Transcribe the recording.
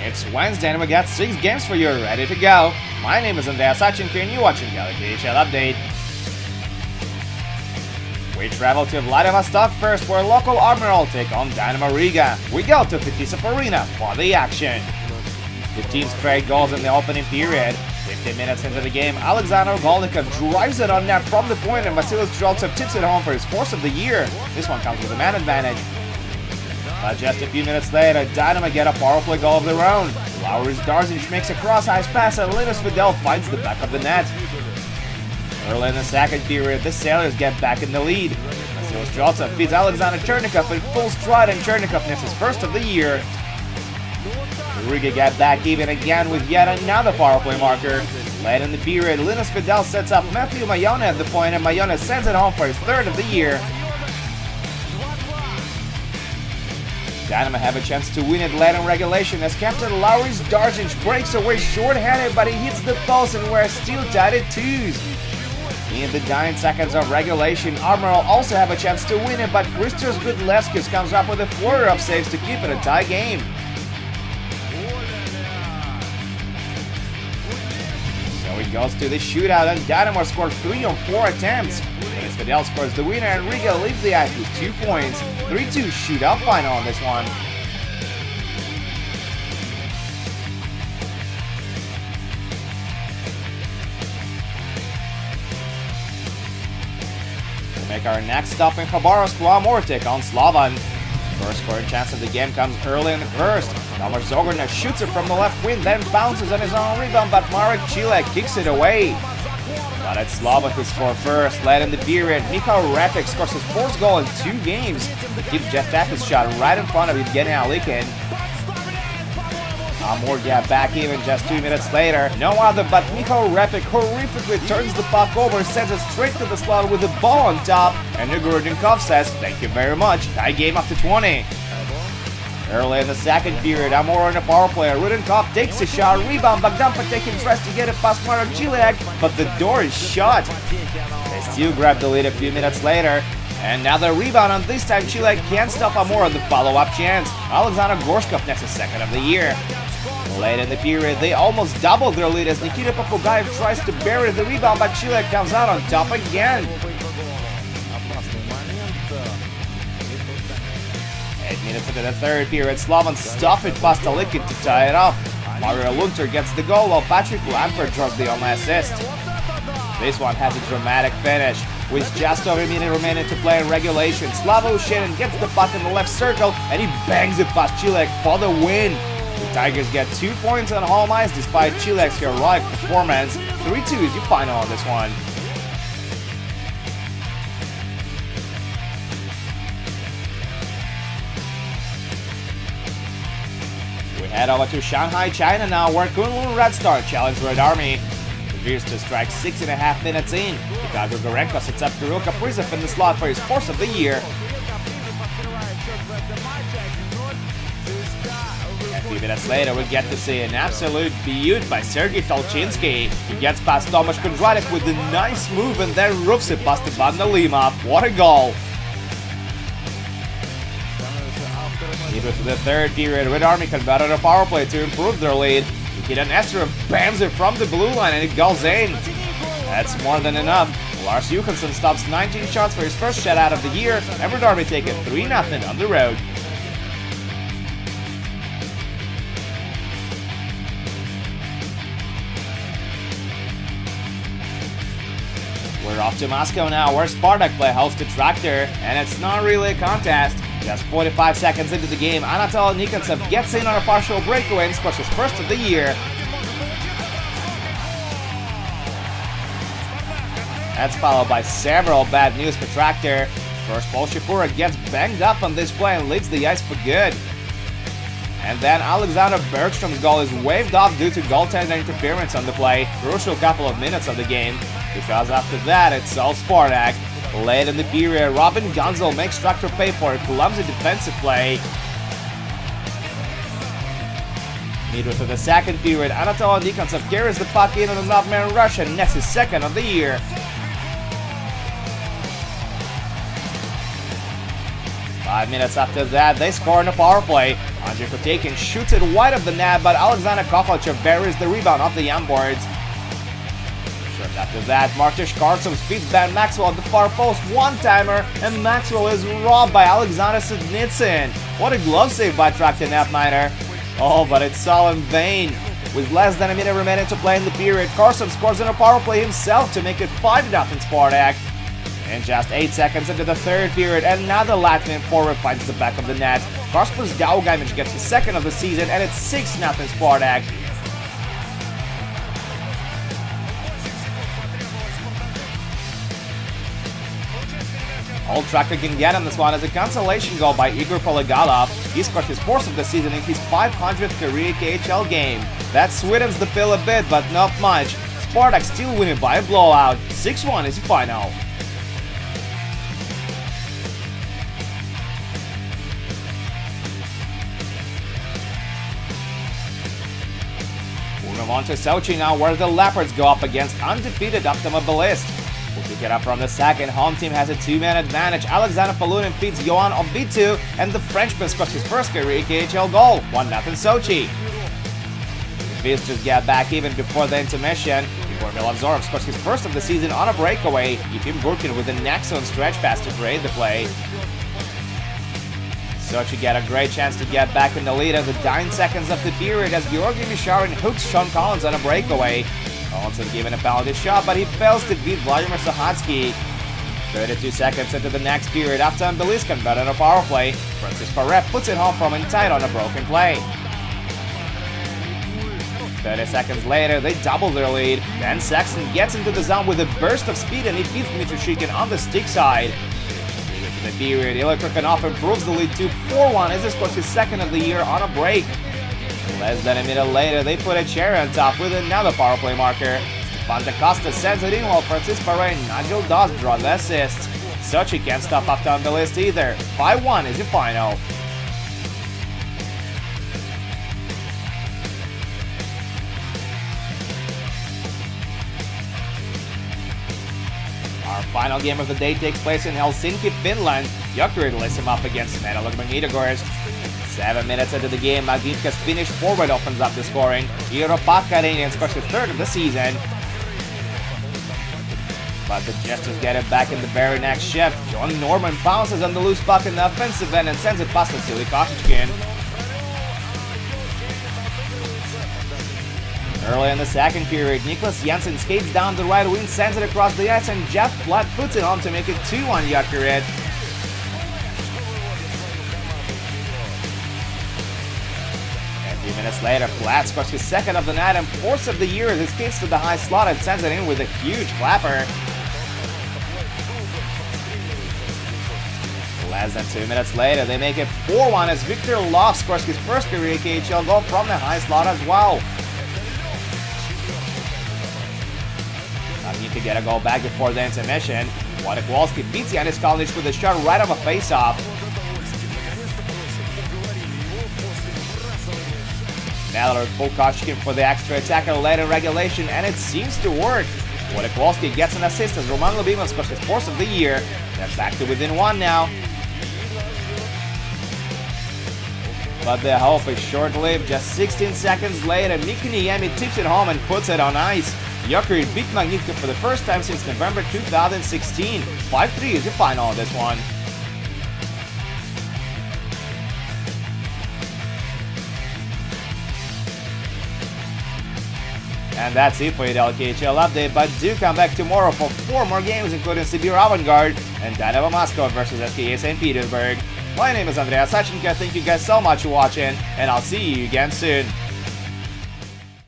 It's Wednesday and we got 6 games for you ready to go. My name is Andreas Sachenko and you're watching the KHL Update. We travel to Vladivostok first where local Admiral take on Dynamo Riga. We go to Fetisov Arena for the action. 15 straight goals in the opening period. 15 minutes into the game, Alexander Golnikov drives it on net from the point and Vasily Streltsov tips it home for his 4th of the year. This one comes with a man advantage. But just a few minutes later, Dynamo get a power play goal of their own. Lauris Darzinch makes a cross-ice pass and Linus Vidal finds the back of the net. Early in the second period, the Sailors get back in the lead. Vasily Streltsov feeds Alexander Chernikov in full stride and Chernikov nets his 1st of the year. Riga get back even again with yet another power play marker. Late in the period, Linus Vidal sets up Matthew Mayona at the point and Mayona sends it home for his 3rd of the year. Dynamo have a chance to win it late in regulation as captain Lauris Darzinch breaks away short-handed, but he hits the post and we're still tied at 2s. In the 9 seconds of regulation, Admiral also have a chance to win it, but Christos Gudlevskis comes up with a flurry of saves to keep it a tie game. So it goes to the shootout and Dynamo scored 3 on 4 attempts. Linus Vidal scores the winner and Riga leaves the ice with 2 points. 3-2 shootout final on this one. To make our next stop in Khabarovsk, Amur take on Slovan. First scoring chance of the game comes early in the first. Tomas Zogorna shoots it from the left wing, then bounces on his own rebound, but Marek Chile kicks it away. But it's Slovan who scored first. Late in the period, Michal Repik scores his 4th goal in 2 games. He keeps Jeff Taffy's shot right in front of Evgeny Alikin. Amur get back even just 2 minutes later. No other but Michal Repik horrifically turns the puck over, sends it straight to the slot with the ball on top, and Igor Rudenkov says, "Thank you very much, tie game after 20. Early in the second period, Amur on a power play. Rudenkov takes a shot, rebound, Bogdan Patekin tries to get it past Marek Chiliak, but the door is shut. They still grab the lead a few minutes later. Another rebound, and this time Chiliak can't stop Amur on the follow-up chance. Alexander Gorshkov nets his 2nd of the year. Late in the period, they almost doubled their lead as Nikita Popugaev tries to bury the rebound, but Chiliak comes out on top again. 8 minutes into the 3rd period, Slovan stuff it past Alikin to tie it up. Mario Lunter gets the goal while Patrick Lampert draws the only assist. This one has a dramatic finish. With just over a minute remaining to play in regulation, Slava Ushenin gets the puck in the left circle and he bangs it past Chiliak for the win. The Tigers get 2 points on home ice despite Chiliak's heroic performance. 3-2 is your final on this one. We head over to Shanghai, China now, where Kunlun Red Star challenge Red Army. Appears to strike 6.5 minutes in. Mikhail Grigorenko sets up Kirill Kaprizov in the slot for his 4th of the year. A few minutes later, we get to see an absolute beaut by Sergei Tolchinsky. He gets past Tomasz Kondratek with a nice move and then roofs it past Ivan Nalimov. What a goal! Even to the 3rd period, Red Army converted a power play to improve their lead. Nikita Nesterov bams it from the blue line and it goes in. That's more than enough. Lars Johansson stops 19 shots for his 1st shutout of the year, and Red Army take it 3-0 on the road. We're off to Moscow now, where Spartak play host to Tractor, and it's not really a contest. Just 45 seconds into the game, Anatoly Nikontsov gets in on a partial breakaway and scores his 1st of the year. That's followed by several bad news for Tractor. First, Paul Shapura gets banged up on this play and leaves the ice for good. And then Alexander Bergstrom's goal is waved off due to goaltender interference on the play. Crucial couple of minutes of the game, because after that it's all Spartak. Late in the period, Robin Gonzal makes Tractor pay for a clumsy defensive play. Midway through the 2nd period, Anatoly Nikontsov carries the puck in on an off-man rush and nets his 2nd of the year. 5 minutes after that, they score on a power play. Andrei Kotekin shoots it wide of the net, but Alexander Kovalchev buries the rebound off the young boards. Short after that, Martysz Kartsov speeds Ben Maxwell at the far post, one-timer, and Maxwell is robbed by Alexander Sudnitsyn. What a glove save by Traktor Netminer. Oh, but it's all in vain. With less than a minute remaining to play in the period, Kartsov scores on a power play himself to make it 5-0 Spartak. And just 8 seconds into the third period, another Latvian forward finds the back of the net. Kaspars Gaugainis gets his second of the season, and it's 6-0 Spartak. All Traktor can get on this one as a consolation goal by Igor Polygalov. He scored his fourth of the season in his 500th career KHL game. That sweetens the pill a bit, but not much. Spartak still winning by a blowout. 6-1 is the final. We move on to Sochi now, where the Leopards go up against undefeated Automobilist. We'll pick it up from the second. Home team has a 2-man advantage. Alexander Palunin feeds Yoann Obitu, and the Frenchman scores his first career KHL goal. 1-0 Sochi. The visitors get back even before the intermission. Igor Milovzorov scores his first of the season on a breakaway. Yefim Burkin with an excellent stretch pass to create the play. Sochi get a great chance to get back in the lead at the 9 seconds of the period as Georgi Misharin hooks Sean Collins on a breakaway. Collins given a penalty shot, but he fails to beat Vladimir Sahatsky. 32 seconds into the next period, after Ambelis converted on a power play, Francis Parep puts it home from inside on a broken play. 30 seconds later, they double their lead. Then Saxon gets into the zone with a burst of speed, and he beats Mitrushikin on the stick side. Into the period, Ilya Kurkanov improves the lead to 4-1 as he scores his second of the year on a break. Less than a minute later, they put a cherry on top with another power play marker. Stefan Da Costa sends it in while Francis Paré and Nigel Doss draw the assist. Sochi can't stop after on the list either. 5-1 is the final. Our final game of the day takes place in Helsinki, Finland. Jokerit lifts him up against Metalurg Magnitogorsk. 7 minutes into the game, Magnitka's Finnish forward opens up the scoring. Iiro Pakkarinen scores his third of the season. But the Jesters get it back in the very next shift. John Norman bounces on the loose puck in the offensive end and sends it past Vasily Koshichkin. Early in the second period, Niklas Jensen skates down the right wing, sends it across the ice, and Jeff Platt puts it on to make it 2-1 Jokerit. A few minutes later, Platt scores his second of the night and fourth of the year as he skates to the high slot and sends it in with a huge clapper. Less than 2 minutes later, they make it 4-1 as Victor Love scores his first career KHL goal from the high slot as well. Need to get a goal back before the intermission. Wojciechowski beats Yanis Kalinic with a shot right off a face-off. Metalurg pulled Koshichkin for the extra attacker late in regulation, and it seems to work. Wojciechowski gets an assist as Roman Lubimov scores his fourth of the year. They're back to within one now. But the hope is short-lived. Just 16 seconds later, Miki Niemi tips it home and puts it on ice. Jokerit beat Magnitka for the first time since November 2016. 5-3 is the final on this one. And that's it for your KHL update, but do come back tomorrow for 4 more games, including Sibir Avangard and Dynamo Moscow versus SKA St. Petersburg. My name is Andrea Sachenko. Thank you guys so much for watching, and I'll see you again soon.